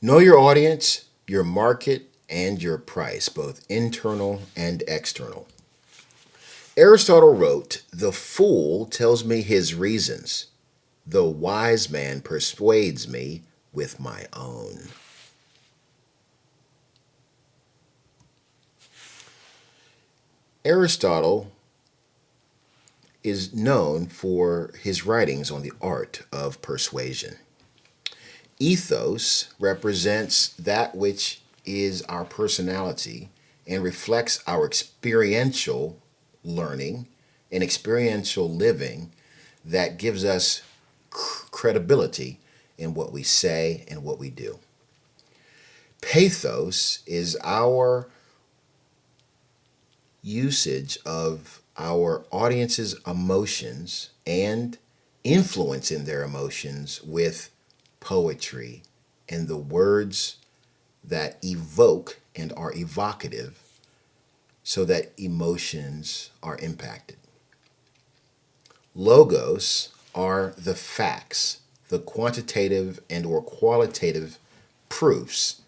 Know your audience, your market, and your price, both internal and external. Aristotle wrote, "The fool tells me his reasons, the wise man persuades me with my own." Aristotle is known for his writings on the art of persuasion. Ethos represents that which is our personality and reflects our experiential learning and experiential living that gives us credibility in what we say and what we do. Pathos is our usage of our audience's emotions and influence in their emotions with poetry and the words that evoke and are evocative so that emotions are impacted. Logos are the facts, the quantitative and or qualitative proofs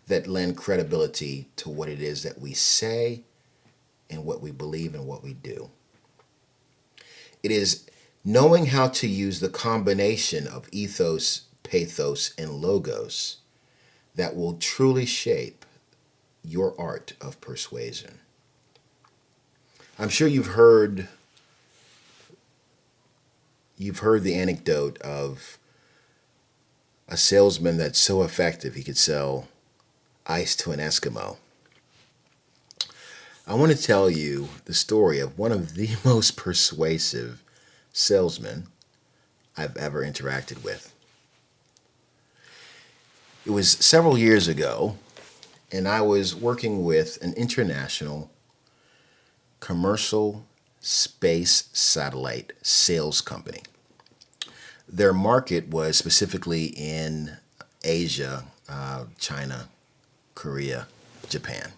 that lend credibility to what it is that we say and what we believe and what we do. It is knowing how to use the combination of ethos, pathos, and logos that will truly shape your art of persuasion. I'm sure you've heard the anecdote of a salesman that's so effective he could sell ice to an Eskimo. I want to tell you the story of one of the most persuasive salesmen I've ever interacted with. It was several years ago, and I was working with an international commercial space satellite sales company. Their market was specifically in Asia, China, Korea, Japan.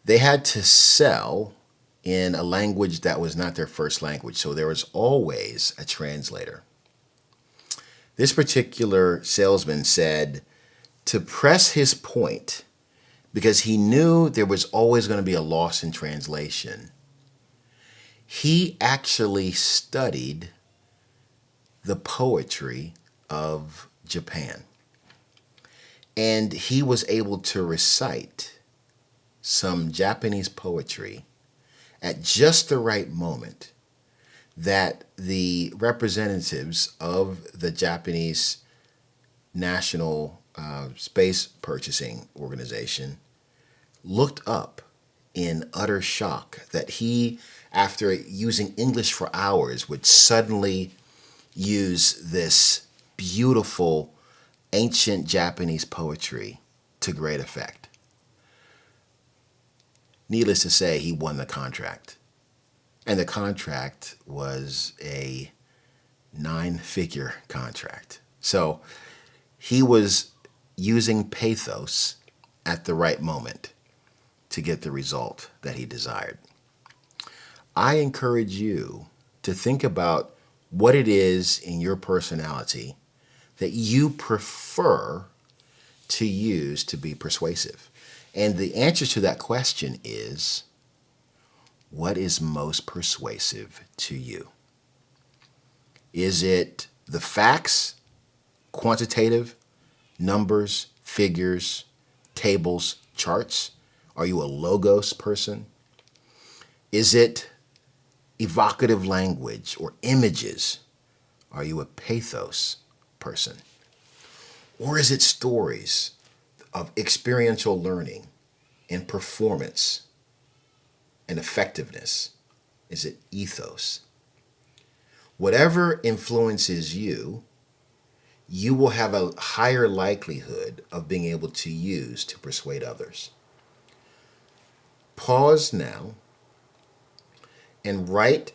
They had to sell in a language that was not their first language, so there was always a translator. This particular salesman said to press his point, because he knew there was always going to be a loss in translation, he actually studied the poetry of Japan. And he was able to recite some Japanese poetry at just the right moment that the representatives of the Japanese National Space Purchasing Organization looked up in utter shock that he, after using English for hours, would suddenly use this beautiful ancient Japanese poetry to great effect. Needless to say, he won the contract. And the contract was a 9-figure contract. So he was using pathos at the right moment to get the result that he desired. I encourage you to think about what it is in your personality that you prefer to use to be persuasive. And the answer to that question is, what is most persuasive to you? Is it the facts, quantitative, numbers, figures, tables, charts? Are you a logos person? Is it evocative language or images? Are you a pathos person? Or is it stories of experiential learning and performance and effectiveness? Is it ethos? Whatever influences you, you will have a higher likelihood of being able to use to persuade others. Pause now and write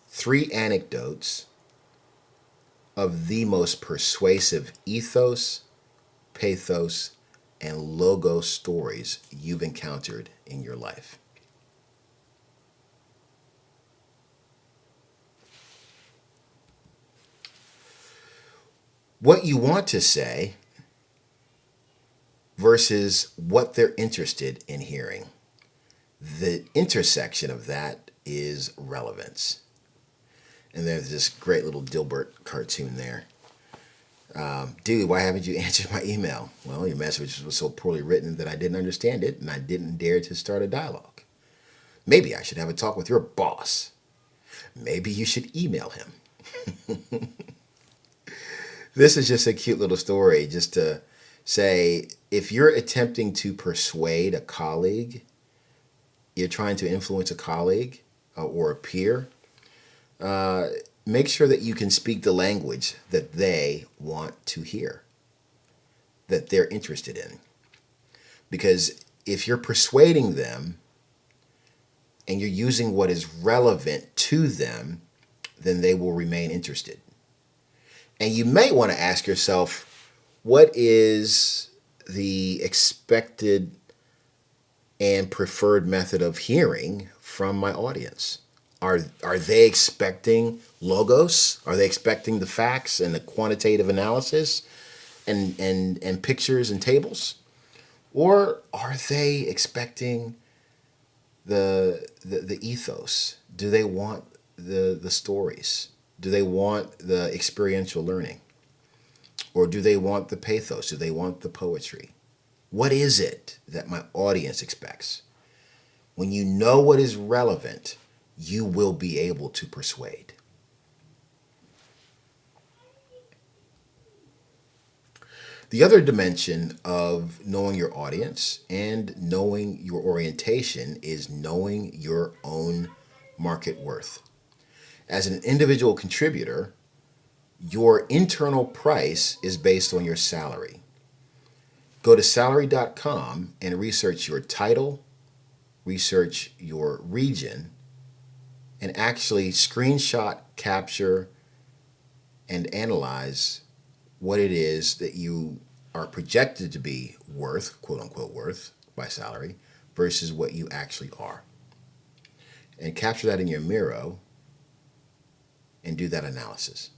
3 anecdotes of the most persuasive ethos, pathos, and logos stories you've encountered in your life. What you want to say versus what they're interested in hearing. The intersection of that is relevance. And there's this great little Dilbert cartoon there. Dude, why haven't you answered my email? Well, your message was so poorly written that I didn't understand it and I didn't dare to start a dialogue. Maybe I should have a talk with your boss. Maybe you should email him. This is just a cute little story just to say if you're attempting to persuade a colleague, you're trying to influence a colleague or a peer, make sure that you can speak the language that they want to hear, that they're interested in. Because if you're persuading them and you're using what is relevant to them, then they will remain interested. And you may want to ask yourself, what is the expected and preferred method of hearing from my audience? Are they expecting logos? Are they expecting the facts and the quantitative analysis and pictures and tables? Or are they expecting the ethos? Do they want the stories? Do they want the experiential learning? Or do they want the pathos? Do they want the poetry? What is it that my audience expects? When you know what is relevant, you will be able to persuade. The other dimension of knowing your audience and knowing your orientation is knowing your own market worth. As an individual contributor, your internal price is based on your salary. Go to salary.com and research your title, research your region, and actually screenshot, capture, and analyze what it is that you are projected to be worth, quote unquote worth, by salary, versus what you actually are. And capture that in your Miro and do that analysis.